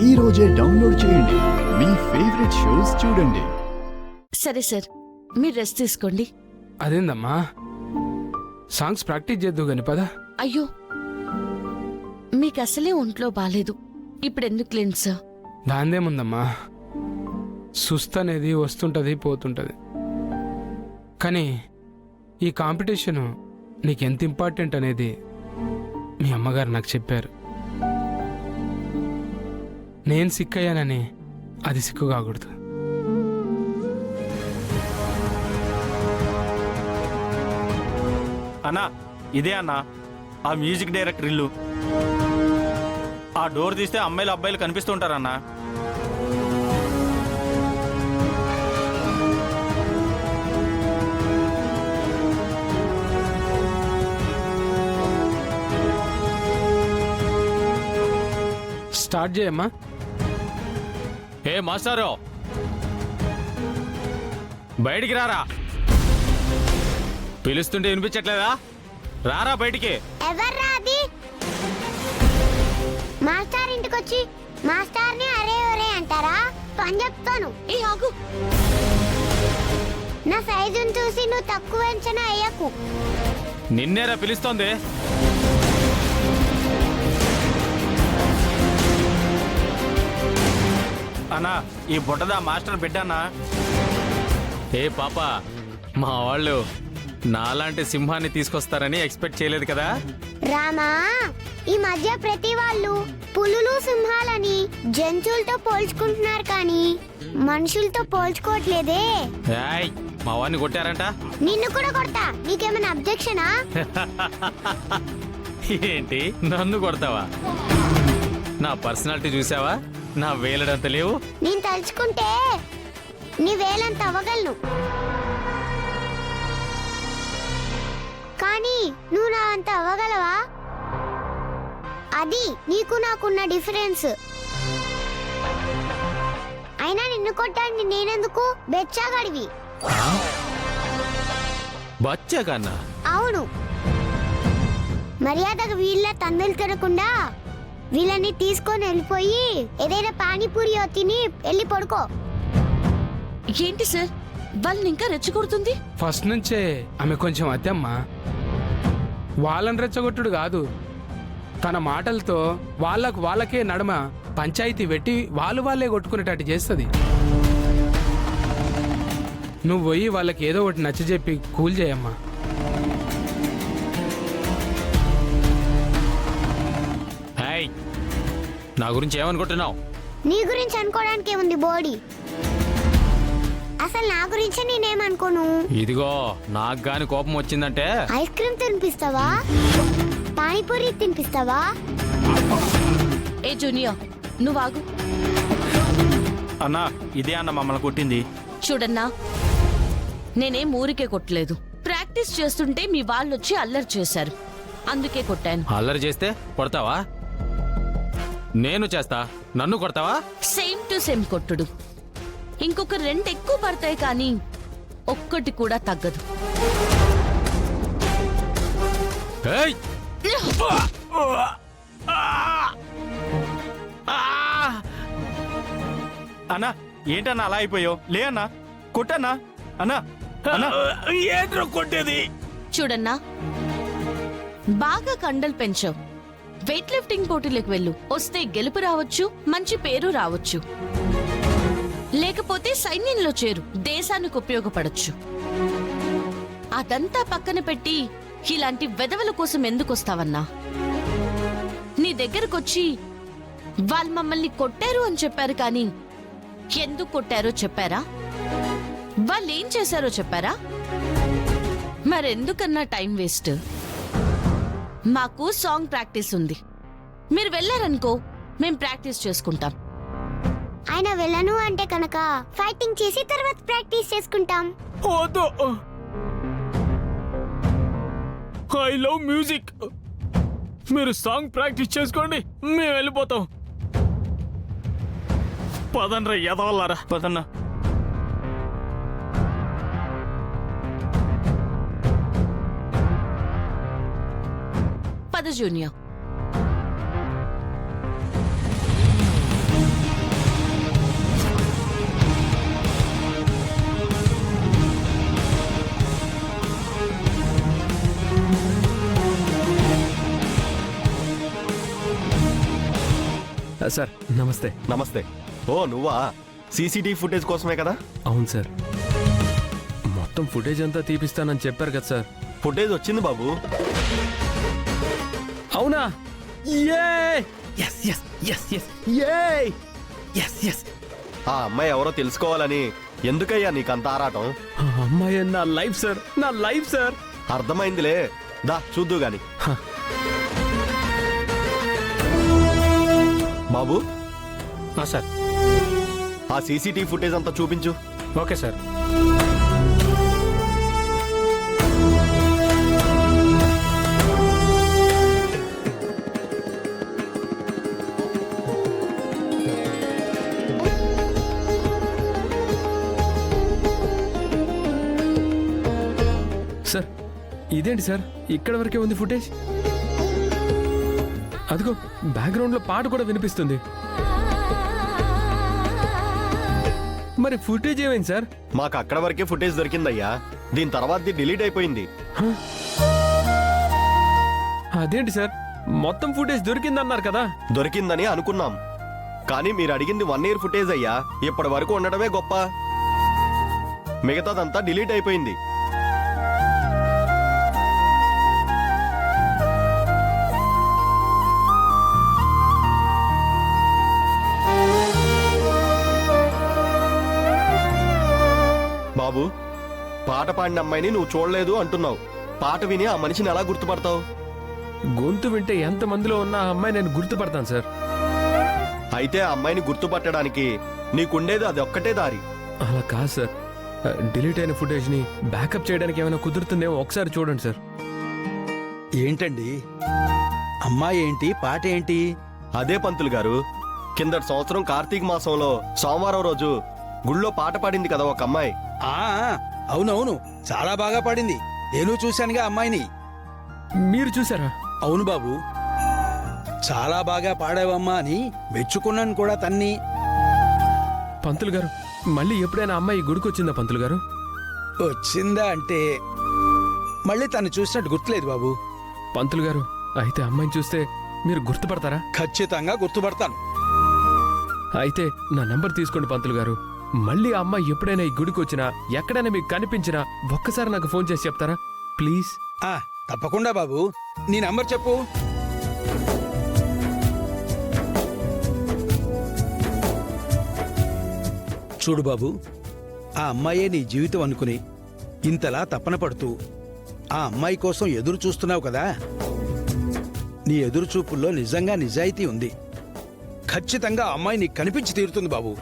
ఈ రోజే డౌన్లోడ్ చేయండి. మీ ఫేవరెట్ షోస్ చూడండి. సరే సార్, మీరు రెస్ట్ తీసుకోండి. అదేందమ్మా, సాంగ్స్ ప్రాక్టీస్ చేద్దు గాని పద. అయ్యో, మీకు అసలే ఒంట్లో బాలేదు, ఇప్పుడెందుకు లేండి సార్? దాందేముందమ్మా, సుస్త్ అనేది వస్తుంటది పోతుంటది. కానీ ఈ కాంపిటీషను నీకెంత ఇంపార్టెంట్ అనేది మీ అమ్మగారు నాకు చెప్పారు. నేను సిక్కయ్యానని అది సిక్కు కాకూడదు. అన్నా, ఇదే అన్నా ఆ మ్యూజిక్ డైరెక్టర్ ఇల్లు. ఆ డోర్ తీస్తే అమ్మాయిలు అబ్బాయిలు కనిపిస్తుంటారన్నా. స్టార్ట్ చేయమ్మా. ఏ మాస్టారు, బయటికి రారా. పిలుస్తుంటే వినిపించట్లేదా? రారా బయటికి. ఎవర్రా అది? మాస్టర్ ఇంటికొచ్చి మాస్టర్ని అరే ఒరే అంటారా? పని చెప్తాను. ఏ ఆగు, నా సైజును చూసి నువ్వు తక్కువ అంచనా వేయకు. నిన్నేరా పిలుస్తోంది. అన్నా, ఈ బుట్టదా మాస్టర్ బిడ్డన్నా. ఏ పాప, మా వాళ్ళు నాలాంటి సింహాన్ని తీసుకొస్తారని ఎక్స్పెక్ట్ చేయలేదు కదా. రామా, ఈ మధ్య ప్రతి వాళ్ళు పులులు సింహాలని జంతువులతో పోల్చుకుంటున్నారు కానీ మనుషులతో పోల్చుకోవట్లేదే. ఏయ్, మా వాడిని కొట్టారంట. నిన్ను కూడా కొడతా. నీకేమైనా అబ్జెక్షనా? ఏంటి, నన్ను కొడతావా? నా పర్సనాలిటీ చూసావా? నా వేలడంత లేవు. నేను తలుచుకుంటే నీ వేలంత అవ్వగలను, కానీ నువ్వు నా అంత అవ్వగలవా? అది నీకు నాకున్న డిఫరెన్స్. అయినా నిన్ను కొట్టాను నేనెందుకు? బెచ్చాగడివి. బచ్చా కన్నా? అవును. మర్యాదగా వీళ్ళ తందులు తినకుండా వీళ్ళని తీసుకొని వెళ్ళిపోయి ఏదైనా పానీపూరి తిని వెళ్ళి పడుకో. ఏంటి సార్, వాళ్ళని ఇంకా రెచ్చగొడుతుంది? ఫస్ట్ నుంచే ఆమె కొంచెం అత్తమ్మా. వాళ్ళని రెచ్చగొట్టుడు కాదు, తన మాటలతో వాళ్ళకే నడుమ పంచాయతీ పెట్టి వాళ్ళే కొట్టుకునేటట్టు చేస్తుంది. నువ్వు పోయి వాళ్ళకి ఏదో ఒకటి నచ్చజెప్పి కూల్ చేయమ్మా. నా గురించి ఏమనుకుంటున్నావు? నీ గురించి అనుకోవడానికి ఏముంది బోడి? అసలు నా గురించి నేనేమనుకోను. ఇదిగో, నాకు గాని కోపం వచ్చిందంటే ఐస్ క్రీమ్ తినిపిస్తావా? పానీపూరి తినిపిస్తావా? ఏ జూనియర్, నువ్వు ఆగు. అన్నా, ఇదే అన్న మమ్మల్ని కొట్టింది. చూడన్నా, నేనేం ఊరికే కొట్టలేదు. ప్రాక్టీస్ చేస్తుంటే మీ వాళ్ళొచ్చి అల్లరి చేశారు, అందుకే కొట్టాను. అల్లరి చేస్తే కొడతావా? నేను చేస్తా, నన్ను కొడతావా? సేమ్ టు సేమ్ కొట్టుడు. ఇంకొక 2 ఎక్కువ పడతాయి కానీ ఒక్కటి కూడా తగ్గదు. ఏయ్! అన్నా, ఏంటన్నా అలా అయిపోయావు? లే అన్నా, కొట్టన్నా. అన్నా, అన్నా, ఏంట్రో కొట్టేది? చూడన్నా, బాగా కండలు పెంచావు. వెయిట్ లిఫ్టింగ్ పోటీలకు వెళ్ళు. వస్తే గెలుపు రావచ్చు, మంచి పేరు రావచ్చు. లేకపోతే సైన్యంలో చేరు, దేశానికి ఉపయోగపడచ్చు. అదంతా పక్కన పెట్టి ఇలాంటి వెధవల కోసం ఎందుకు వస్తావన్నా? నీ దగ్గరకొచ్చి వాళ్ళు మమ్మల్ని కొట్టారు అని చెప్పారు కానీ ఎందుకు కొట్టారో చెప్పారా? వాళ్ళేం చేశారో చెప్పారా? మరెందుకన్నా టైం వేస్ట్? మాకు సాంగ్ ప్రాక్టీస్ ఉంది. మీరు వెళ్ళారనుకో, మేం ప్రాక్టీస్ చేసుకుంటాం. ఆయన వెళ్ళను అంటే కనుక ఫైటింగ్ చేసి తర్వాత ప్రాక్టీస్ చేసుకుంటాం. I love music. మీరు సాంగ్ ప్రాక్టీస్ చేసుకోండి, మేము వెళ్ళిపోతాం. పదనరా ఎదవల్లారా, పదన్నా. పద జూనియర్. సార్ నమస్తే. నమస్తే. ఓ నువ్వా? సీసీటీవీ ఫుటేజ్ కోసమే కదా? అవును సార్, మొత్తం ఫుటేజ్ అంతా తీపిస్తానని చెప్పారు కదా సార్. ఫుటేజ్ వచ్చింది బాబు. అవునా? ఆ అమ్మాయి ఎవరో తెలుసుకోవాలని ఎందుకయ్యా నీకంత ఆరాటం? అమ్మాయి నా లైఫ్ సార్, నా లైఫ్ సార్. అర్థమైందిలే, దా చూద్దు గాని. బాబు, సార్. ఆ సీసీటీవీ ఫుటేజ్ అంతా చూపించు. Okay sir. సార్ ఇదేంటి సార్, ఇక్కడ వరకే ఉంది ఫుటేజ్. అదిగో బ్యాక్గ్రౌండ్ లో పాట కూడా వినిపిస్తుంది. మరి ఫుటేజ్ ఏమైంది సార్? మాకు అక్కడ వరకే ఫుటేజ్ దొరికిందయ్యా. దీని తర్వాత డిలీట్ అయిపోయింది. అదేంటి సార్, మొత్తం ఫుటేజ్ దొరికిందన్నారు కదా. దొరికిందని అనుకున్నాం, కానీ మీరు అడిగింది 1 year ఫుటేజ్ అయ్యా. ఇప్పటి వరకు ఉండడమే గొప్ప. మిగతాదంతా డిలీట్ అయిపోయింది. బాబు, పాట పాడిన అమ్మాయిని నువ్వు చూడలేదు అంటున్నావు. పాట విని ఆ మనిషిని ఎలా గుర్తుపడతావు? గొంతు వింటే ఎంత మందిలో ఉన్న ఆ అమ్మాయి నేను గుర్తుపడతాను సార్. అయితే ఆ అమ్మాయిని గుర్తుపట్టడానికి నీకుండేది అది ఒక్కటే దారి. అలా కాదు సార్, డిలీట్ అయిన ఫుటేజ్ ని బ్యాకప్ చేయడానికి ఏమైనా కుదురుతుందేమో ఒకసారి చూడండి సార్. ఏంటండి, అమ్మాయి ఏంటి, పాట ఏంటి? అదే పంతులు గారు, కిందటి సంవత్సరం కార్తీక మాసంలో సోమవారం రోజు గుళ్ళో పాట పాడింది కదా ఒక అమ్మాయి. ఆ అవునవును, చాలా బాగా పాడింది. నేను చూశానుగా అమ్మాయిని. మీరు చూసారా? అవును బాబు, చాలా బాగా పాడావమ్మా అని మెచ్చుకున్నాను కూడా తన్ని. పంతులు గారు, మళ్ళీ ఎప్పుడైనా అమ్మాయి గుడికి వచ్చిందా పంతులు గారు? వచ్చిందా అంటే మళ్ళీ తను చూసినట్టు గుర్తులేదు బాబు. పంతులు గారు, అయితే అమ్మాయిని చూస్తే మీరు గుర్తుపడతారా? ఖచ్చితంగా గుర్తుపడతాను. అయితే నా నంబర్ తీసుకోండి పంతులు గారు. మళ్ళీ ఆ అమ్మాయి ఎప్పుడైనా ఈ గుడికి వచ్చినా, ఎక్కడైనా మీకు కనిపించినా ఒక్కసారి నాకు ఫోన్ చేసి చెప్తారా ప్లీజ్? తప్పకుండా బాబు, నీ నంబర్ చెప్పు. చూడు బాబు, ఆ అమ్మాయే నీ జీవితం అనుకుని ఇంతలా తపన పడుతూ ఆ అమ్మాయి కోసం ఎదురు చూస్తున్నావు కదా. నీ ఎదురు చూపుల్లో నిజంగా నిజాయితీ ఉంది. ఖచ్చితంగా ఆ అమ్మాయి నీకు కనిపించి తీరుతుంది బాబు.